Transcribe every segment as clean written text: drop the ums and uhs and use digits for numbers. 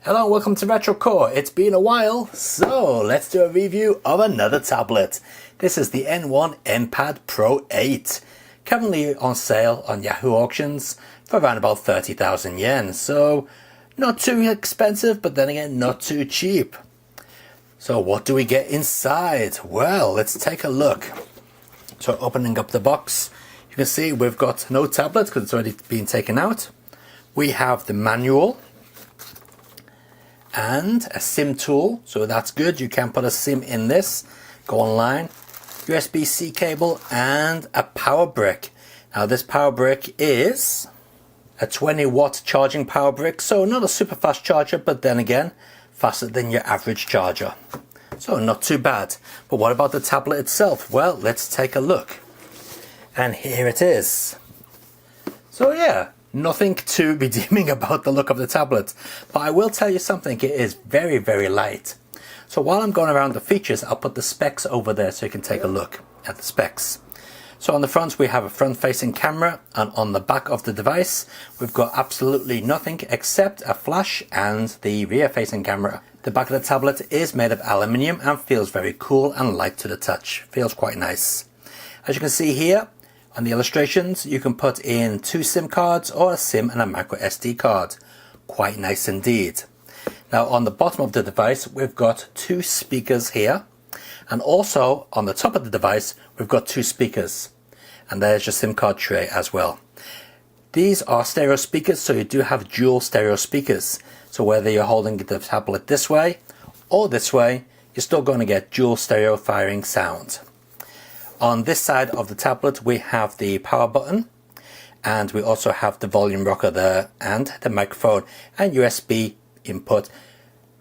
Hello and welcome to RetroCore. It's been a while, so let's do a review of another tablet. This is the One NPad Pro 8, currently on sale on Yahoo Auctions for around about 30,000 yen, so not too expensive, but then again not too cheap. So what do we get inside? Well, let's take a look. So opening up the box, you can see we've got no tablet because it's already been taken out. We have the manual and a SIM tool, so that's good. You can put a SIM in this, go online, USB-C cable and a power brick. Now this power brick is a 20-watt charging power brick, so not a super fast charger, but then again faster than your average charger, so not too bad. But what about the tablet itself? Well, let's take a look, and here it is. So yeah, nothing too redeeming about the look of the tablet, but I will tell you something, it is very, very light. So while I'm going around the features, I'll put the specs over there so you can take a look at the specs. So on the front we have a front-facing camera, and on the back of the device we've got absolutely nothing except a flash and the rear-facing camera. The back of the tablet is made of aluminium and feels very cool and light to the touch. Feels quite nice. As you can see here, on the illustrations, you can put in 2 SIM cards or a SIM and a micro SD card. Quite nice indeed. Now on the bottom of the device, we've got 2 speakers here. And also on the top of the device, we've got 2 speakers. And there's your SIM card tray as well. These are stereo speakers, so you do have dual stereo speakers. So whether you're holding the tablet this way or this way, you're still going to get dual stereo firing sound. On this side of the tablet we have the power button, and we also have the volume rocker there and the microphone and USB input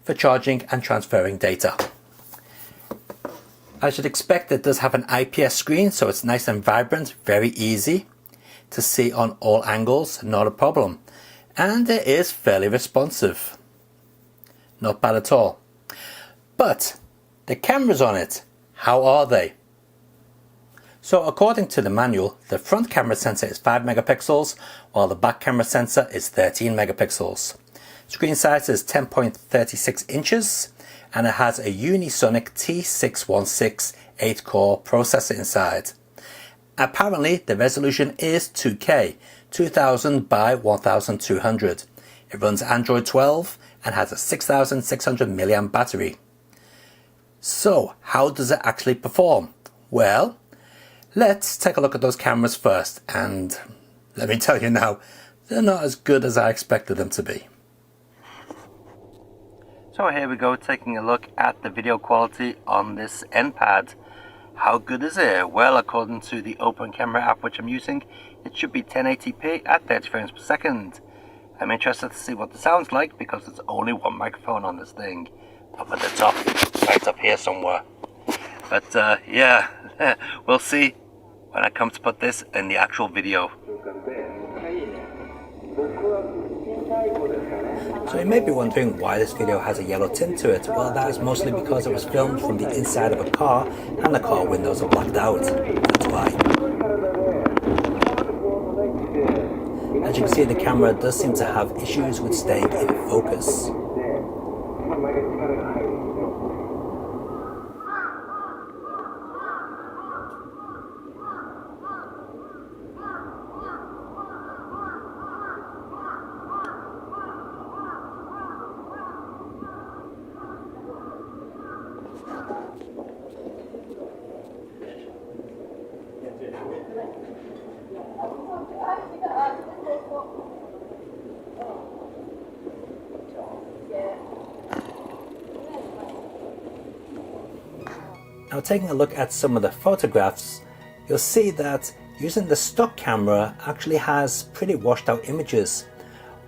for charging and transferring data. I should expect it does have an IPS screen, so it's nice and vibrant, very easy to see on all angles, not a problem. And it is fairly responsive. Not bad at all. But the cameras on it, how are they? So according to the manual, the front camera sensor is 5 megapixels, while the back camera sensor is 13 megapixels. Screen size is 10.36 inches, and it has a Unisonic T616 8-core processor inside. Apparently the resolution is 2K, 2000 by 1200. It runs Android 12 and has a 6600 mAh battery. So how does it actually perform? Well, let's take a look at those cameras first, and let me tell you now, they're not as good as I expected them to be. So here we go, taking a look at the video quality on this NPad. How good is it? Well, according to the Open Camera app which I'm using, it should be 1080p at 30 frames per second. I'm interested to see what it sounds like because there's only one microphone on this thing, up at the top, right up here somewhere. But yeah, we'll see when I come to put this in the actual video. So you may be wondering why this video has a yellow tint to it. Well, that is mostly because it was filmed from the inside of a car and the car windows are blacked out. That's why. As you can see, the camera does seem to have issues with staying in focus. Now taking a look at some of the photographs, you'll see that using the stock camera actually has pretty washed out images,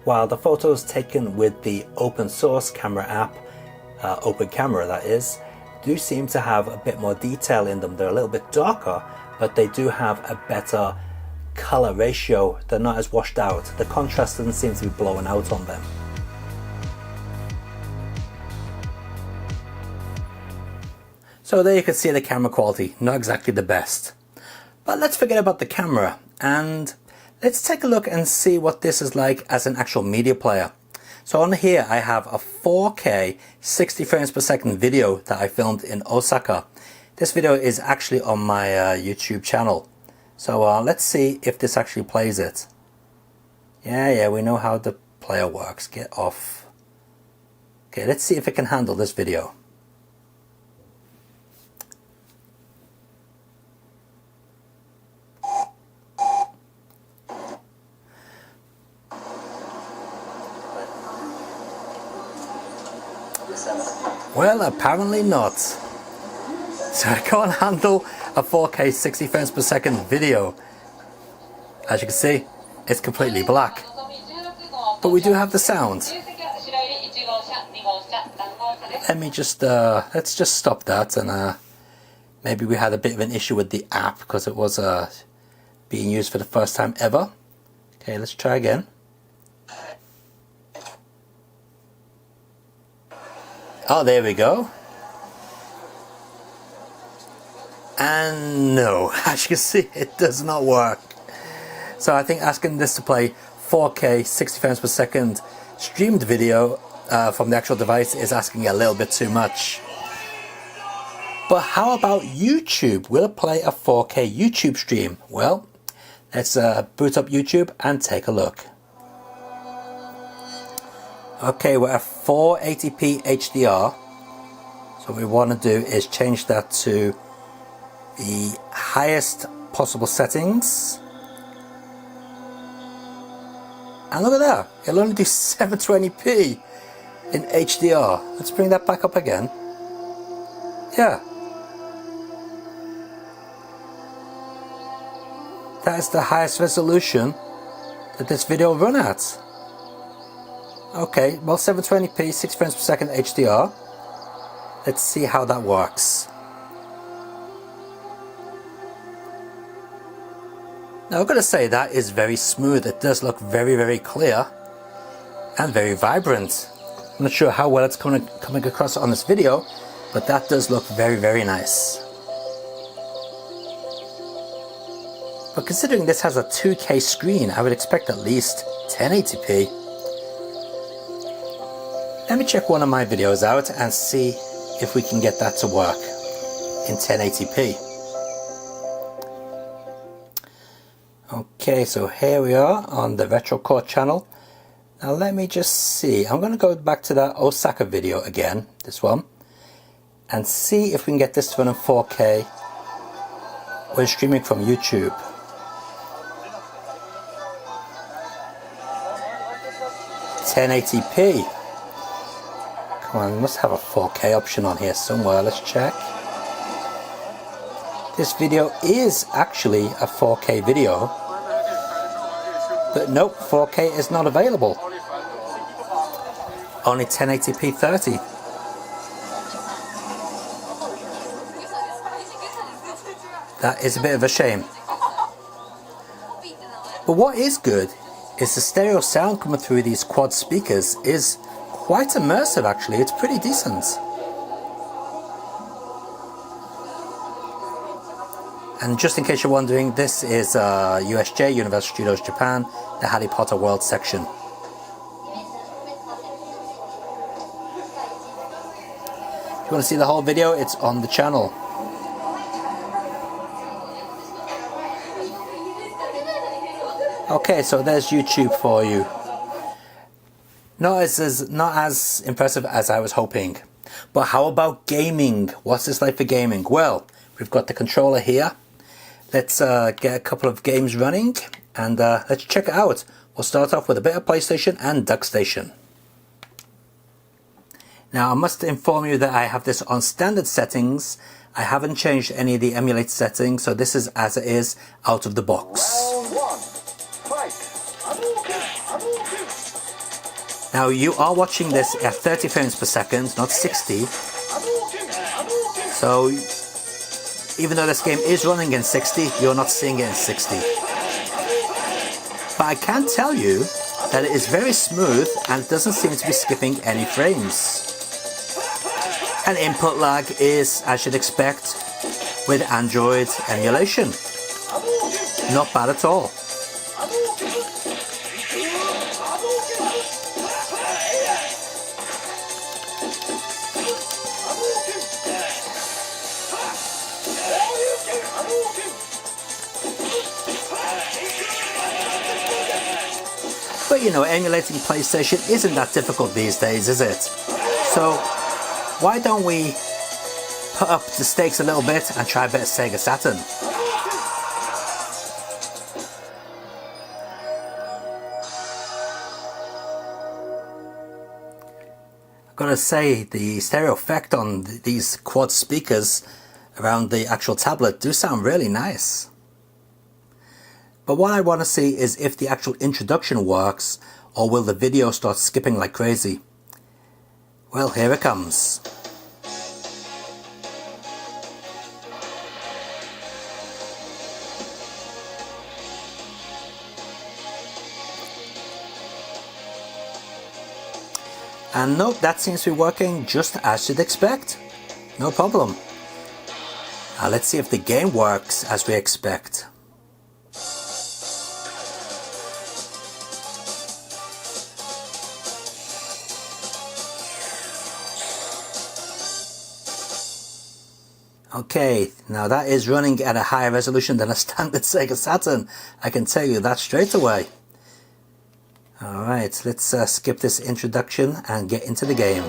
while the photos taken with the open source camera app, Open Camera that is, do seem to have a bit more detail in them. They're a little bit darker, but they do have a better color ratio. They're not as washed out. The contrast doesn't seem to be blowing out on them. So there you can see the camera quality, not exactly the best. But let's forget about the camera and let's take a look and see what this is like as an actual media player. So on here I have a 4K 60 frames per second video that I filmed in Osaka. This video is actually on my YouTube channel. So let's see if this actually plays it. Yeah, we know how the player works. Get off. Okay, let's see if it can handle this video. Well, apparently not. So I can't handle a 4K 60 frames per second video. As you can see, it's completely black. But we do have the sound. Let me just, let's just stop that, and maybe we had a bit of an issue with the app because it was being used for the first time ever. Okay, let's try again. Oh, there we go. And no, as you can see, it does not work. So I think asking this to play 4K 60 frames per second streamed video from the actual device is asking a little bit too much. But how about YouTube? Will it play a 4K YouTube stream? Well, let's boot up YouTube and take a look. Okay, we're at 480p HDR. So what we want to do is change that to the highest possible settings. And look at that, it'll only do 720p in HDR. Let's bring that back up again. Yeah. That is the highest resolution that this video will run at. Okay, well, 720p, 6 frames per second HDR. Let's see how that works. Now, I've got to say that is very smooth. It does look very, very clear and very vibrant. I'm not sure how well it's coming across on this video, but that does look very, very nice. But considering this has a 2K screen, I would expect at least 1080p. Let me check one of my videos out and see if we can get that to work in 1080p. Okay, so here we are on the Retro Core channel. Now let me just see. I'm going to go back to that Osaka video again, this one, and see if we can get this to run in 4K when streaming from YouTube. (1080p). Come on, we must have a 4K option on here somewhere. Let's check. This video is actually a 4K video, but nope, 4K is not available. Only 1080p 30. That is a bit of a shame. But what is good is the stereo sound coming through these quad speakers is quite immersive actually. It's pretty decent. And just in case you're wondering, this is USJ, Universal Studios Japan, the Harry Potter World section. If you want to see the whole video, it's on the channel. Okay, so there's YouTube for you. Not as impressive as I was hoping. But how about gaming? What's this like for gaming? Well, we've got the controller here. Let's get a couple of games running and let's check it out. We'll start off with a bit of PlayStation and DuckStation. Now I must inform you that I have this on standard settings. I haven't changed any of the emulate settings, so this is as it is out of the box. Now you are watching this at 30 frames per second, not 60. So even though this game is running in 60, you're not seeing it in 60. But I can tell you that it is very smooth and doesn't seem to be skipping any frames. And input lag is, as you'd expect, with Android emulation. Not bad at all. you know, emulating PlayStation isn't that difficult these days, is it? So why don't we put up the stakes a little bit and try a bit of Sega Saturn? I've got to say, the stereo effect on these quad speakers around the actual tablet do sound really nice. But what I want to see is if the actual introduction works, or will the video start skipping like crazy? Well, here it comes. And nope, that seems to be working just as you'd expect. No problem. Now let's see if the game works as we expect. Okay, now that is running at a higher resolution than a standard Sega Saturn. I can tell you that straight away. Alright, let's skip this introduction and get into the game.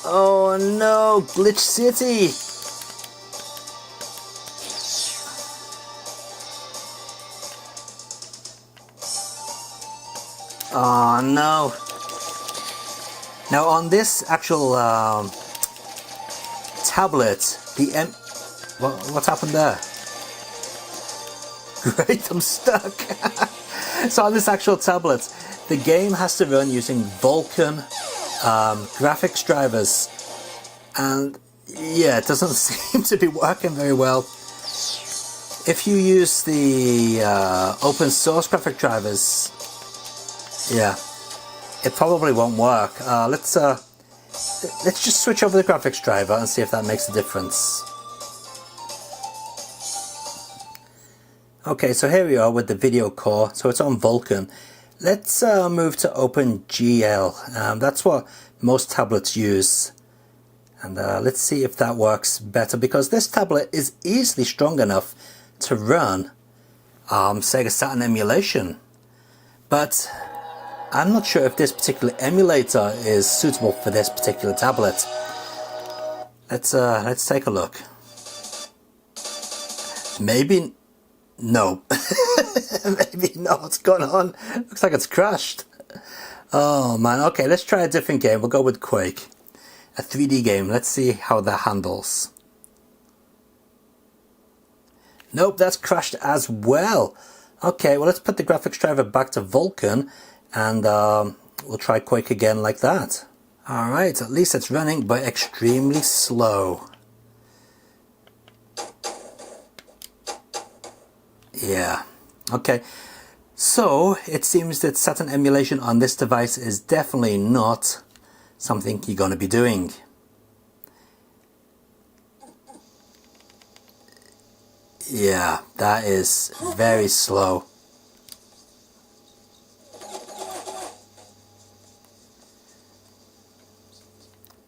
Oh no, Glitch City! Oh no! Now on this actual tablet, what's happened there? Great, I'm stuck. So on this actual tablet, the game has to run using Vulkan graphics drivers, and yeah, it doesn't seem to be working very well. If you use the open source graphic drivers, yeah, it probably won't work. Let's just switch over the graphics driver and see if that makes a difference. Okay, so here we are with the video core, so it's on Vulkan. Let's move to OpenGL. That's what most tablets use. And let's see if that works better, because this tablet is easily strong enough to run Sega Saturn emulation. But I'm not sure if this particular emulator is suitable for this particular tablet. Let's take a look. Maybe no. Maybe not. What's going on? Looks like it's crashed. Oh man. Okay, let's try a different game. We'll go with Quake. A 3D game. Let's see how that handles. Nope, that's crashed as well. Okay, well let's put the graphics driver back to Vulkan, and we'll try Quake again like that. Alright, at least it's running, but extremely slow. Yeah, okay. So, it seems that Saturn emulation on this device is definitely not something you're going to be doing. Yeah, that is very slow.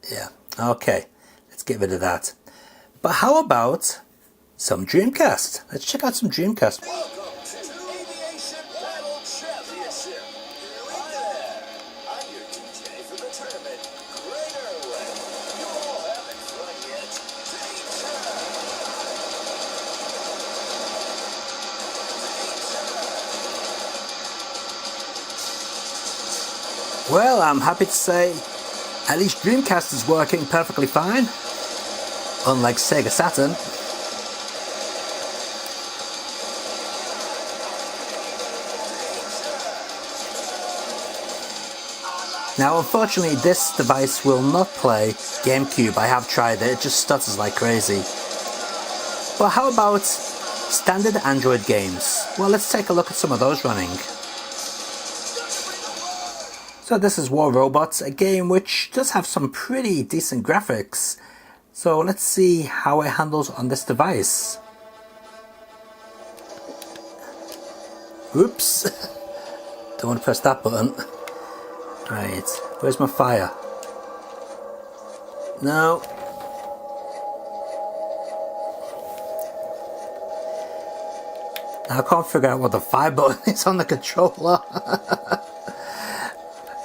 Yeah, okay, let's get rid of that. But how about some Dreamcast? Let's check out some Dreamcast. Well, I'm happy to say at least Dreamcast is working perfectly fine, unlike Sega Saturn. Now unfortunately this device will not play GameCube. I have tried it, it just stutters like crazy. But how about standard Android games? Well, let's take a look at some of those running. So this is War Robots, a game which does have some pretty decent graphics. So let's see how it handles on this device. Oops, don't want to press that button. Right, where's my fire? No. Now, I can't figure out what the fire button is on the controller.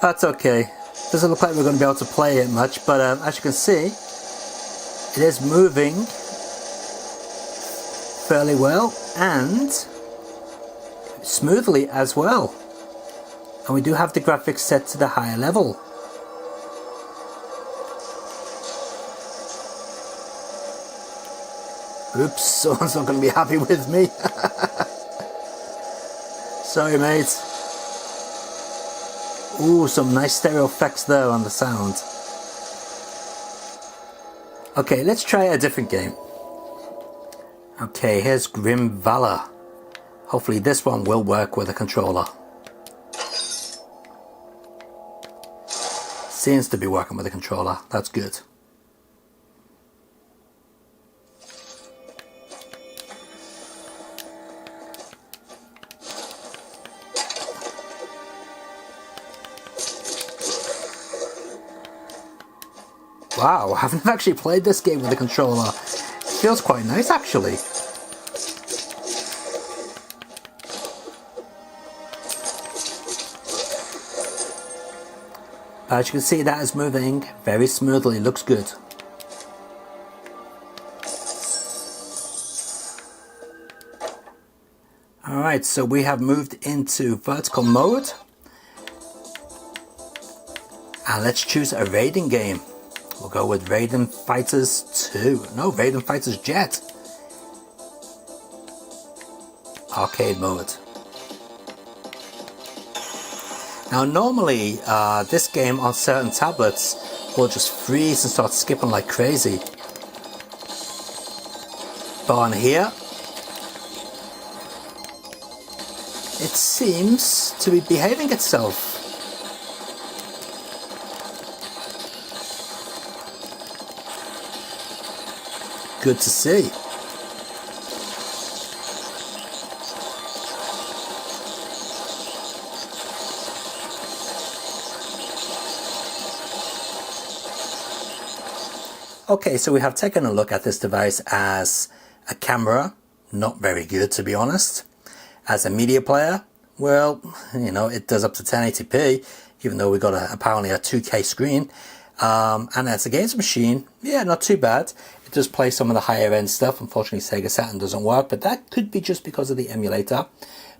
That's okay. Doesn't look like we're going to be able to play it much, but as you can see, it is moving fairly well and smoothly as well. And we do have the graphics set to the higher level. Oops, someone's not going to be happy with me. Sorry, mate. Ooh, some nice stereo effects there on the sound. Okay, let's try a different game. Okay, here's Grim Valor. Hopefully this one will work with a controller. Seems to be working with a controller. That's good. Wow, I haven't actually played this game with a controller. It feels quite nice actually. As you can see, that is moving very smoothly, looks good. Alright, so we have moved into vertical mode. And let's choose a raiding game. We'll go with Raiden Fighters 2. No, Raiden Fighters Jet. Arcade mode. Now normally this game on certain tablets will just freeze and start skipping like crazy. But on here, it seems to be behaving itself. Good to see. Okay, so we have taken a look at this device as a camera, not very good to be honest. As a media player, well, you know, it does up to 1080p, even though we got apparently a 2K screen. And as a games machine, yeah, not too bad. It does play some of the higher end stuff. Unfortunately, Sega Saturn doesn't work, but that could be just because of the emulator.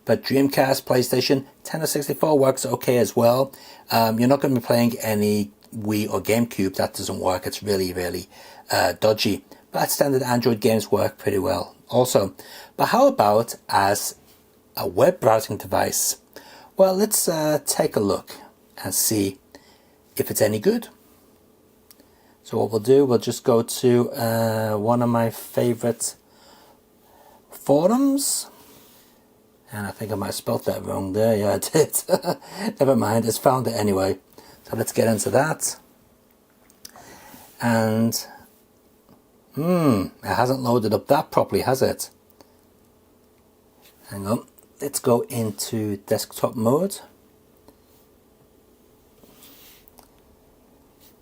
But Dreamcast, PlayStation, Nintendo 64 works okay as well. You're not going to be playing any Wii or GameCube. That doesn't work. It's really, really dodgy. But standard Android games work pretty well also. But how about as a web browsing device? Well, let's take a look and see if it's any good. So what we'll do, we'll just go to one of my favorite forums. And I think I might have spelled that wrong there. Yeah, I did. Never mind, it's found it anyway. So let's get into that. And, it hasn't loaded up that properly, has it? Hang on, let's go into desktop mode.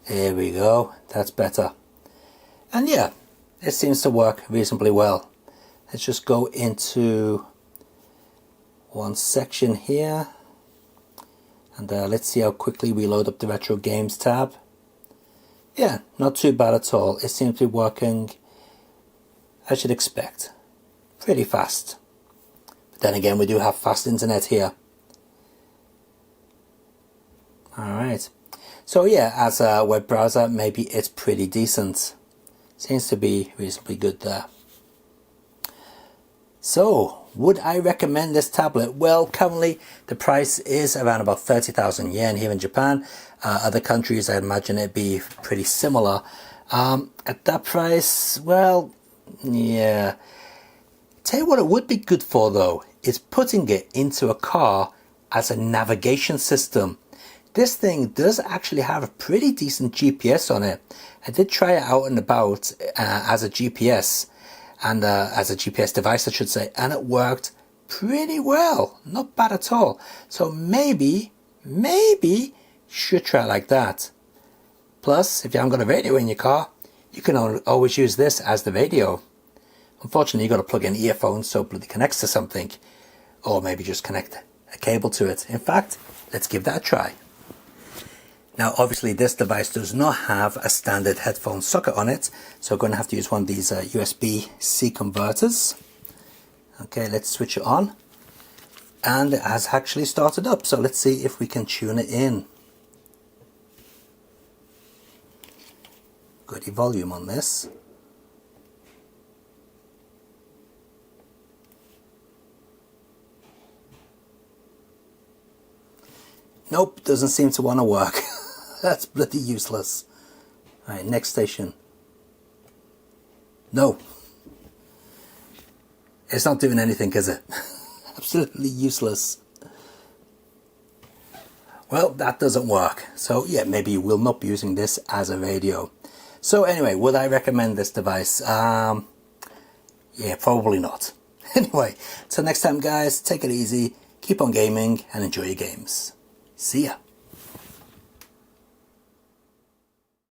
Here we go, that's better. And yeah, it seems to work reasonably well. Let's just go into one section here. And let's see how quickly we load up the Retro Games tab. Yeah, not too bad at all. It seems to be working as you'd expect. Pretty fast. But then again, we do have fast internet here. Alright. So yeah, as a web browser, maybe it's pretty decent. Seems to be reasonably good there. So, would I recommend this tablet? Well, currently the price is around about 30,000 yen here in Japan. Other countries, I imagine it'd be pretty similar. At that price, well, yeah. Tell you what it would be good for though, is putting it into a car as a navigation system. This thing does actually have a pretty decent GPS on it. I did try it out and about as a GPS. And as a GPS device I should say, and it worked pretty well, not bad at all. So maybe you should try it like that. Plus, if you haven't got a radio in your car, you can always use this as the radio. Unfortunately, you've got to plug in earphones so it bloody connects to something, or maybe just connect a cable to it. In fact, let's give that a try. Now obviously this device does not have a standard headphone socket on it, so I'm going to have to use one of these USB-C converters. Okay, let's switch it on, and it has actually started up, so let's see if we can tune it in. Got the volume on this. Nope, doesn't seem to want to work. That's bloody useless. Alright, next station. No. It's not doing anything, is it? Absolutely useless. Well, that doesn't work. So yeah, maybe you will not be using this as a radio. So anyway, would I recommend this device? Yeah, probably not. Anyway, till next time guys, take it easy, keep on gaming and enjoy your games. See ya.